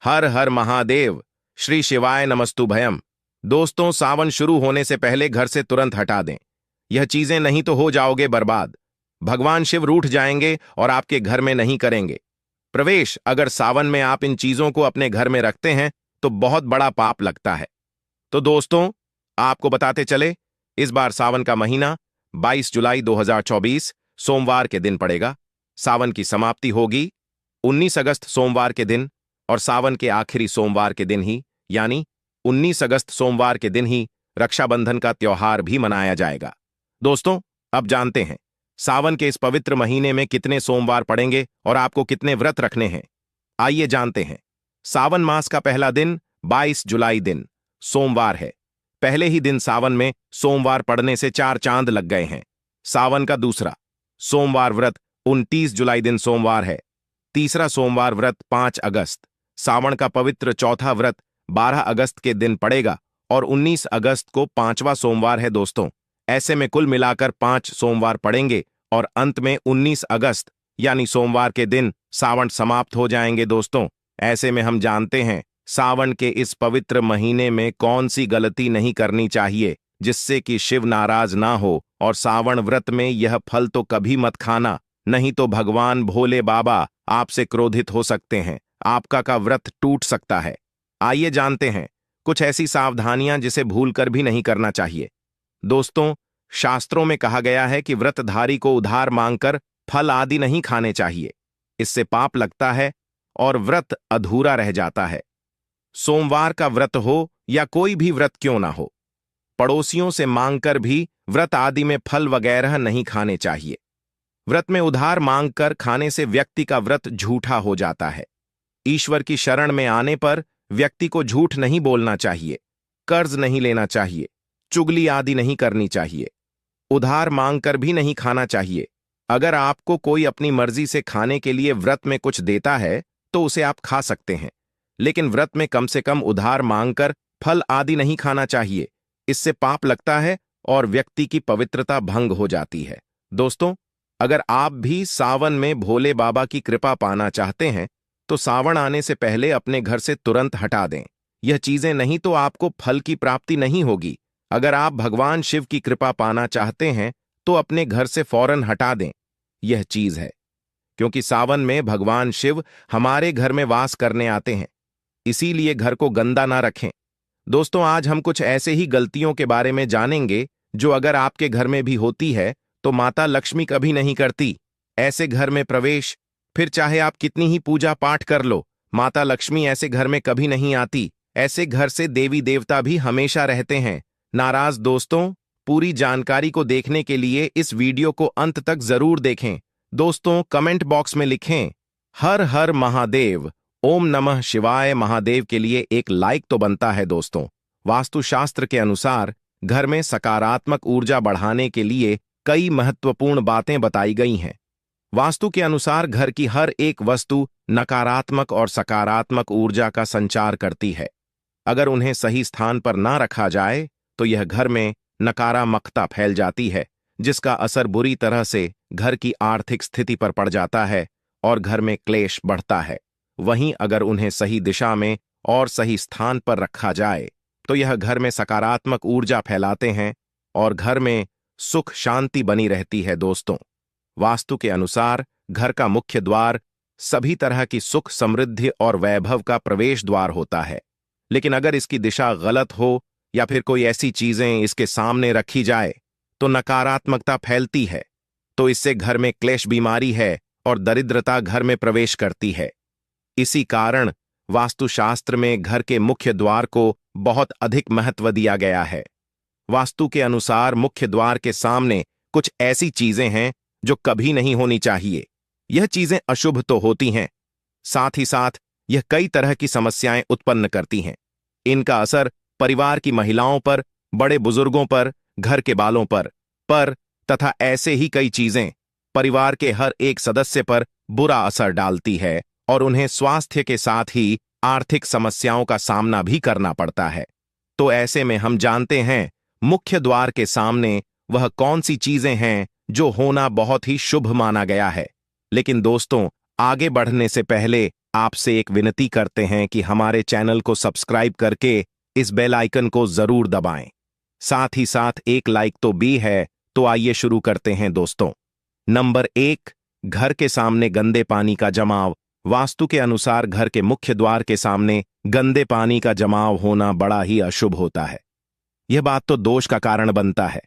हर हर महादेव। श्री शिवाय नमस्तुभयम। दोस्तों, सावन शुरू होने से पहले घर से तुरंत हटा दें यह चीजें, नहीं तो हो जाओगे बर्बाद। भगवान शिव रूठ जाएंगे और आपके घर में नहीं करेंगे प्रवेश। अगर सावन में आप इन चीजों को अपने घर में रखते हैं तो बहुत बड़ा पाप लगता है। तो दोस्तों, आपको बताते चले, इस बार सावन का महीना 22 जुलाई 2024 सोमवार के दिन पड़ेगा। सावन की समाप्ति होगी 19 अगस्त सोमवार के दिन, और सावन के आखिरी सोमवार के दिन ही यानी 19 अगस्त सोमवार के दिन ही रक्षाबंधन का त्योहार भी मनाया जाएगा। दोस्तों, अब जानते हैं सावन के इस पवित्र महीने में कितने सोमवार पड़ेंगे और आपको कितने व्रत रखने हैं। आइए जानते हैं। सावन मास का पहला दिन 22 जुलाई दिन सोमवार है। पहले ही दिन सावन में सोमवार पड़ने से 4 चांद लग गए हैं। सावन का दूसरा सोमवार व्रत 29 जुलाई दिन सोमवार है। तीसरा सोमवार व्रत 5 अगस्त। सावन का पवित्र चौथा व्रत 12 अगस्त के दिन पड़ेगा और 19 अगस्त को 5वां सोमवार है। दोस्तों, ऐसे में कुल मिलाकर 5 सोमवार पड़ेंगे और अंत में 19 अगस्त यानी सोमवार के दिन सावन समाप्त हो जाएंगे। दोस्तों, ऐसे में हम जानते हैं सावन के इस पवित्र महीने में कौन सी गलती नहीं करनी चाहिए जिससे कि शिव नाराज ना हो, और सावन व्रत में यह फल तो कभी मत खाना, नहीं तो भगवान भोले बाबा आपसे क्रोधित हो सकते हैं, आपका का व्रत टूट सकता है। आइए जानते हैं कुछ ऐसी सावधानियां जिसे भूलकर भी नहीं करना चाहिए। दोस्तों, शास्त्रों में कहा गया है कि व्रतधारी को उधार मांगकर फल आदि नहीं खाने चाहिए, इससे पाप लगता है और व्रत अधूरा रह जाता है। सोमवार का व्रत हो या कोई भी व्रत क्यों ना हो, पड़ोसियों से मांगकर भी व्रत आदि में फल वगैरह नहीं खाने चाहिए। व्रत में उधार मांगकर खाने से व्यक्ति का व्रत झूठा हो जाता है। ईश्वर की शरण में आने पर व्यक्ति को झूठ नहीं बोलना चाहिए, कर्ज नहीं लेना चाहिए, चुगली आदि नहीं करनी चाहिए, उधार मांगकर भी नहीं खाना चाहिए। अगर आपको कोई अपनी मर्जी से खाने के लिए व्रत में कुछ देता है तो उसे आप खा सकते हैं, लेकिन व्रत में कम से कम उधार मांगकर फल आदि नहीं खाना चाहिए, इससे पाप लगता है और व्यक्ति की पवित्रता भंग हो जाती है। दोस्तों, अगर आप भी सावन में भोले बाबा की कृपा पाना चाहते हैं तो सावन आने से पहले अपने घर से तुरंत हटा दें यह चीजें, नहीं तो आपको फल की प्राप्ति नहीं होगी। अगर आप भगवान शिव की कृपा पाना चाहते हैं तो अपने घर से फौरन हटा दें यह चीज है, क्योंकि सावन में भगवान शिव हमारे घर में वास करने आते हैं, इसीलिए घर को गंदा ना रखें। दोस्तों, आज हम कुछ ऐसे ही गलतियों के बारे में जानेंगे जो अगर आपके घर में भी होती है तो माता लक्ष्मी कभी नहीं करती। ऐसे घर में प्रवेश, फिर चाहे आप कितनी ही पूजा पाठ कर लो, माता लक्ष्मी ऐसे घर में कभी नहीं आती। ऐसे घर से देवी देवता भी हमेशा रहते हैं नाराज। दोस्तों, पूरी जानकारी को देखने के लिए इस वीडियो को अंत तक जरूर देखें। दोस्तों, कमेंट बॉक्स में लिखें हर हर महादेव, ओम नमः शिवाय महादेव के लिए एक लाइक तो बनता है। दोस्तों, वास्तुशास्त्र के अनुसार घर में सकारात्मक ऊर्जा बढ़ाने के लिए कई महत्वपूर्ण बातें बताई गई हैं। वास्तु के अनुसार घर की हर एक वस्तु नकारात्मक और सकारात्मक ऊर्जा का संचार करती है। अगर उन्हें सही स्थान पर ना रखा जाए तो यह घर में नकारात्मकता फैल जाती है, जिसका असर बुरी तरह से घर की आर्थिक स्थिति पर पड़ जाता है और घर में क्लेश बढ़ता है। वहीं अगर उन्हें सही दिशा में और सही स्थान पर रखा जाए तो यह घर में सकारात्मक ऊर्जा फैलाते हैं और घर में सुख शांति बनी रहती है। दोस्तों, वास्तु के अनुसार घर का मुख्य द्वार सभी तरह की सुख समृद्धि और वैभव का प्रवेश द्वार होता है, लेकिन अगर इसकी दिशा गलत हो या फिर कोई ऐसी चीजें इसके सामने रखी जाए तो नकारात्मकता फैलती है, तो इससे घर में क्लेश, बीमारी है और दरिद्रता घर में प्रवेश करती है। इसी कारण वास्तुशास्त्र में घर के मुख्य द्वार को बहुत अधिक महत्व दिया गया है। वास्तु के अनुसार मुख्य द्वार के सामने कुछ ऐसी चीजें हैं जो कभी नहीं होनी चाहिए। यह चीजें अशुभ तो होती हैं, साथ ही साथ यह कई तरह की समस्याएं उत्पन्न करती हैं। इनका असर परिवार की महिलाओं पर, बड़े बुजुर्गों पर, घर के बालों पर तथा ऐसे ही कई चीजें परिवार के हर एक सदस्य पर बुरा असर डालती है और उन्हें स्वास्थ्य के साथ ही आर्थिक समस्याओं का सामना भी करना पड़ता है। तो ऐसे में हम जानते हैं मुख्य द्वार के सामने वह कौन सी चीजें हैं जो होना बहुत ही शुभ माना गया है। लेकिन दोस्तों, आगे बढ़ने से पहले आपसे एक विनती करते हैं कि हमारे चैनल को सब्सक्राइब करके इस बेल आइकन को जरूर दबाएं। साथ ही साथ एक लाइक तो भी है। तो आइए शुरू करते हैं दोस्तों। नंबर 1, घर के सामने गंदे पानी का जमाव। वास्तु के अनुसार घर के मुख्य द्वार के सामने गंदे पानी का जमाव होना बड़ा ही अशुभ होता है। यह बात तो दोष का कारण बनता है।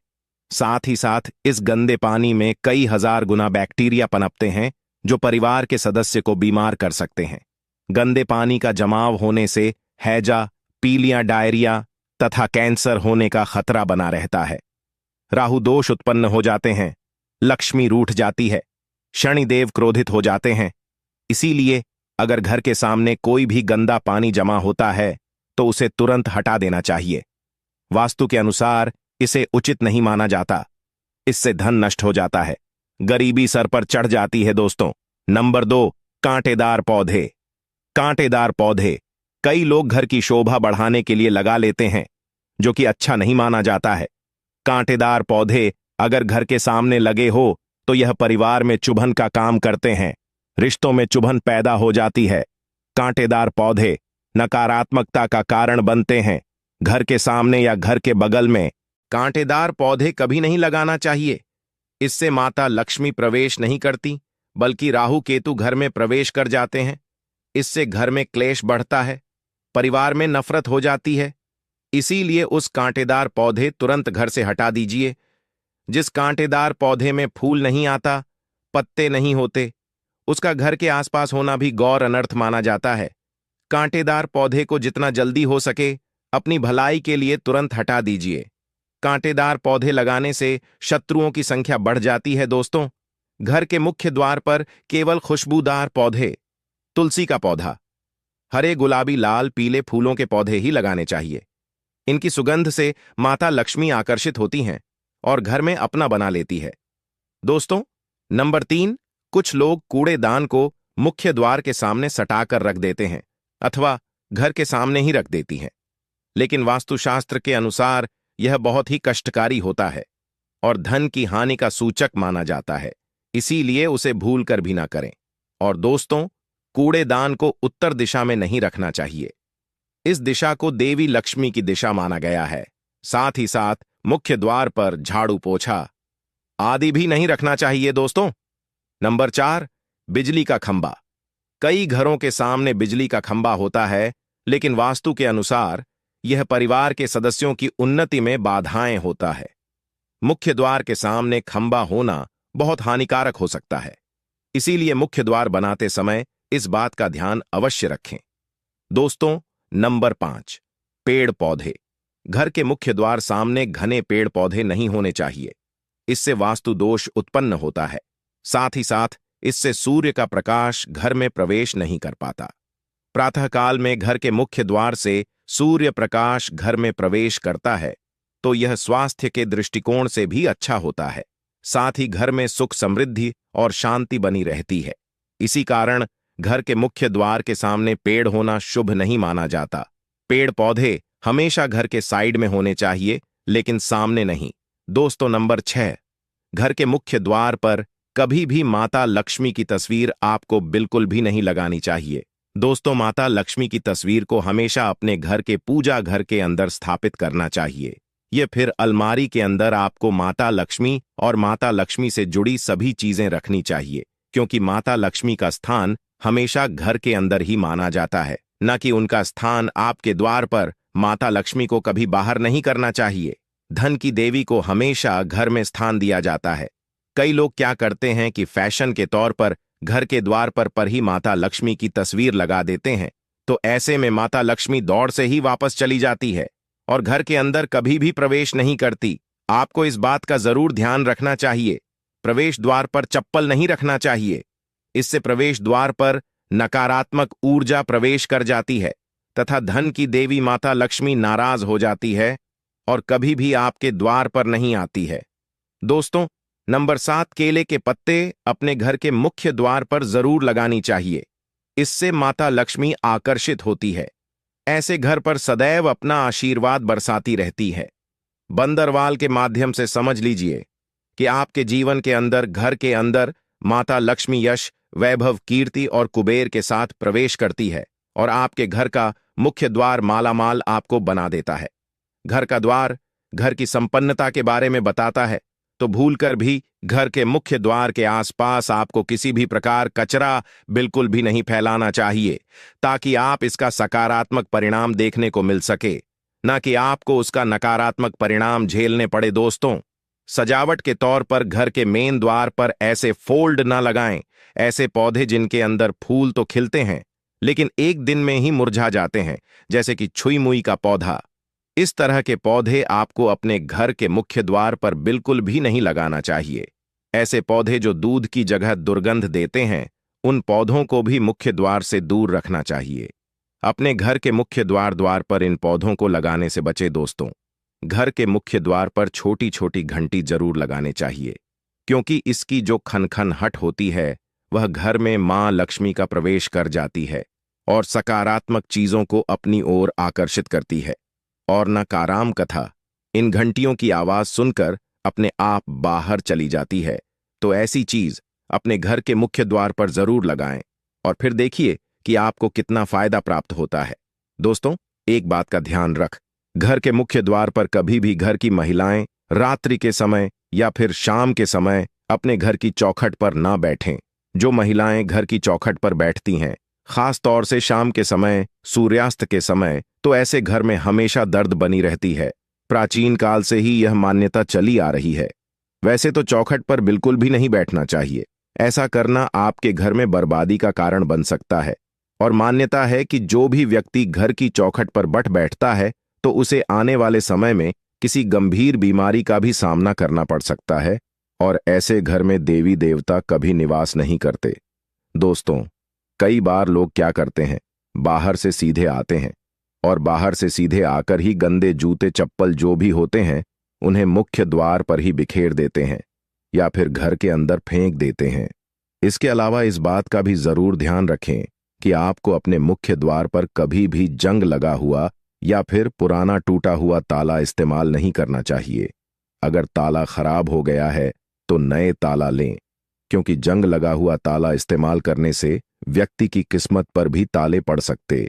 साथ ही साथ इस गंदे पानी में कई हजार गुना बैक्टीरिया पनपते हैं जो परिवार के सदस्य को बीमार कर सकते हैं। गंदे पानी का जमाव होने से हैजा, पीलियां, डायरिया तथा कैंसर होने का खतरा बना रहता है। राहु दोष उत्पन्न हो जाते हैं, लक्ष्मी रूठ जाती है, शनिदेव क्रोधित हो जाते हैं। इसीलिए अगर घर के सामने कोई भी गंदा पानी जमा होता है तो उसे तुरंत हटा देना चाहिए। वास्तु के अनुसार इसे उचित नहीं माना जाता। इससे धन नष्ट हो जाता है, गरीबी सर पर चढ़ जाती है दोस्तों। नंबर 2, कांटेदार पौधे। कांटेदार पौधे कई लोग घर की शोभा बढ़ाने के लिए लगा लेते हैं, जो कि अच्छा नहीं माना जाता है। कांटेदार पौधे अगर घर के सामने लगे हो तो यह परिवार में चुभन का काम करते हैं, रिश्तों में चुभन पैदा हो जाती है। कांटेदार पौधे नकारात्मकता का कारण बनते हैं। घर के सामने या घर के बगल में कांटेदार पौधे कभी नहीं लगाना चाहिए। इससे माता लक्ष्मी प्रवेश नहीं करती, बल्कि राहु केतु घर में प्रवेश कर जाते हैं। इससे घर में क्लेश बढ़ता है, परिवार में नफरत हो जाती है। इसीलिए उस कांटेदार पौधे तुरंत घर से हटा दीजिए। जिस कांटेदार पौधे में फूल नहीं आता, पत्ते नहीं होते, उसका घर के आसपास होना भी गौर अनर्थ माना जाता है। कांटेदार पौधे को जितना जल्दी हो सके अपनी भलाई के लिए तुरंत हटा दीजिए। कांटेदार पौधे लगाने से शत्रुओं की संख्या बढ़ जाती है दोस्तों। घर के मुख्य द्वार पर केवल खुशबूदार पौधे, तुलसी का पौधा, हरे, गुलाबी, लाल, पीले फूलों के पौधे ही लगाने चाहिए। इनकी सुगंध से माता लक्ष्मी आकर्षित होती हैं और घर में अपना बना लेती है। दोस्तों, नंबर 3, कुछ लोग कूड़ेदान को मुख्य द्वार के सामने सटाकर रख देते हैं अथवा घर के सामने ही रख देती हैं। लेकिन वास्तुशास्त्र के अनुसार यह बहुत ही कष्टकारी होता है और धन की हानि का सूचक माना जाता है। इसीलिए उसे भूल कर भी ना करें। और दोस्तों, कूड़ेदान को उत्तर दिशा में नहीं रखना चाहिए। इस दिशा को देवी लक्ष्मी की दिशा माना गया है। साथ ही साथ मुख्य द्वार पर झाड़ू, पोछा आदि भी नहीं रखना चाहिए दोस्तों। नंबर 4, बिजली का खंबा। कई घरों के सामने बिजली का खंबा होता है, लेकिन वास्तु के अनुसार यह परिवार के सदस्यों की उन्नति में बाधाएं होता है। मुख्य द्वार के सामने खंबा होना बहुत हानिकारक हो सकता है। इसीलिए मुख्य द्वार बनाते समय इस बात का ध्यान अवश्य रखें। दोस्तों, नंबर 5, पेड़ पौधे। घर के मुख्य द्वार सामने घने पेड़ पौधे नहीं होने चाहिए। इससे वास्तु दोष उत्पन्न होता है। साथ ही साथ इससे सूर्य का प्रकाश घर में प्रवेश नहीं कर पाता। प्रातःकाल में घर के मुख्य द्वार से सूर्य प्रकाश घर में प्रवेश करता है तो यह स्वास्थ्य के दृष्टिकोण से भी अच्छा होता है। साथ ही घर में सुख, समृद्धि और शांति बनी रहती है। इसी कारण घर के मुख्य द्वार के सामने पेड़ होना शुभ नहीं माना जाता। पेड़ पौधे हमेशा घर के साइड में होने चाहिए, लेकिन सामने नहीं। दोस्तों, नंबर 6, घर के मुख्य द्वार पर कभी भी माता लक्ष्मी की तस्वीर आपको बिल्कुल भी नहीं लगानी चाहिए। दोस्तों, माता लक्ष्मी की तस्वीर को हमेशा अपने घर के पूजा घर के अंदर स्थापित करना चाहिए। ये फिर अलमारी के अंदर आपको माता लक्ष्मी और माता लक्ष्मी से जुड़ी सभी चीजें रखनी चाहिए, क्योंकि माता लक्ष्मी का स्थान हमेशा घर के अंदर ही माना जाता है, न कि उनका स्थान आपके द्वार पर। माता लक्ष्मी को कभी बाहर नहीं करना चाहिए। धन की देवी को हमेशा घर में स्थान दिया जाता है। कई लोग क्या करते हैं कि फैशन के तौर पर घर के द्वार पर ही माता लक्ष्मी की तस्वीर लगा देते हैं, तो ऐसे में माता लक्ष्मी दौड़ से ही वापस चली जाती है और घर के अंदर कभी भी प्रवेश नहीं करती। आपको इस बात का जरूर ध्यान रखना चाहिए। प्रवेश द्वार पर चप्पल नहीं रखना चाहिए। इससे प्रवेश द्वार पर नकारात्मक ऊर्जा प्रवेश कर जाती है तथा धन की देवी माता लक्ष्मी नाराज हो जाती है और कभी भी आपके द्वार पर नहीं आती है। दोस्तों, नंबर 7, केले के पत्ते अपने घर के मुख्य द्वार पर जरूर लगानी चाहिए। इससे माता लक्ष्मी आकर्षित होती है। ऐसे घर पर सदैव अपना आशीर्वाद बरसाती रहती है। बंदरवाल के माध्यम से समझ लीजिए कि आपके जीवन के अंदर, घर के अंदर माता लक्ष्मी यश, वैभव, कीर्ति और कुबेर के साथ प्रवेश करती है और आपके घर का मुख्य द्वार मालामाल आपको बना देता है। घर का द्वार घर की संपन्नता के बारे में बताता है, तो भूलकर भी घर के मुख्य द्वार के आसपास आपको किसी भी प्रकार कचरा बिल्कुल भी नहीं फैलाना चाहिए, ताकि आप इसका सकारात्मक परिणाम देखने को मिल सके, न कि आपको उसका नकारात्मक परिणाम झेलने पड़े। दोस्तों, सजावट के तौर पर घर के मेन द्वार पर ऐसे फोल्ड न लगाएं, ऐसे पौधे जिनके अंदर फूल तो खिलते हैं लेकिन एक दिन में ही मुरझा जाते हैं, जैसे कि छुई मुई का पौधा। इस तरह के पौधे आपको अपने घर के मुख्य द्वार पर बिल्कुल भी नहीं लगाना चाहिए। ऐसे पौधे जो दूध की जगह दुर्गंध देते हैं, उन पौधों को भी मुख्य द्वार से दूर रखना चाहिए। अपने घर के मुख्य द्वार पर इन पौधों को लगाने से बचे। दोस्तों, घर के मुख्य द्वार पर छोटी छोटी घंटी जरूर लगाने चाहिए, क्योंकि इसकी जो खनखनाहट होती है वह घर में मां लक्ष्मी का प्रवेश कर जाती है और सकारात्मक चीजों को अपनी ओर आकर्षित करती है। और नकाराम कथा इन घंटियों की आवाज सुनकर अपने आप बाहर चली जाती है। तो ऐसी चीज अपने घर के मुख्य द्वार पर जरूर लगाएं और फिर देखिए कि आपको कितना फायदा प्राप्त होता है। दोस्तों, एक बात का ध्यान रख, घर के मुख्य द्वार पर कभी भी घर की महिलाएं रात्रि के समय या फिर शाम के समय अपने घर की चौखट पर ना बैठें। जो महिलाएं घर की चौखट पर बैठती हैं, खास तौर से शाम के समय, सूर्यास्त के समय, तो ऐसे घर में हमेशा दर्द बनी रहती है। प्राचीन काल से ही यह मान्यता चली आ रही है। वैसे तो चौखट पर बिल्कुल भी नहीं बैठना चाहिए। ऐसा करना आपके घर में बर्बादी का कारण बन सकता है। और मान्यता है कि जो भी व्यक्ति घर की चौखट पर बैठता है तो उसे आने वाले समय में किसी गंभीर बीमारी का भी सामना करना पड़ सकता है, और ऐसे घर में देवी देवता कभी निवास नहीं करते। दोस्तों, कई बार लोग क्या करते हैं, बाहर से सीधे आते हैं और बाहर से सीधे आकर ही गंदे जूते चप्पल जो भी होते हैं उन्हें मुख्य द्वार पर ही बिखेर देते हैं या फिर घर के अंदर फेंक देते हैं। इसके अलावा इस बात का भी जरूर ध्यान रखें कि आपको अपने मुख्य द्वार पर कभी भी जंग लगा हुआ या फिर पुराना टूटा हुआ ताला इस्तेमाल नहीं करना चाहिए। अगर ताला खराब हो गया है तो नए ताला लें, क्योंकि जंग लगा हुआ ताला इस्तेमाल करने से व्यक्ति की किस्मत पर भी ताले पड़ सकते।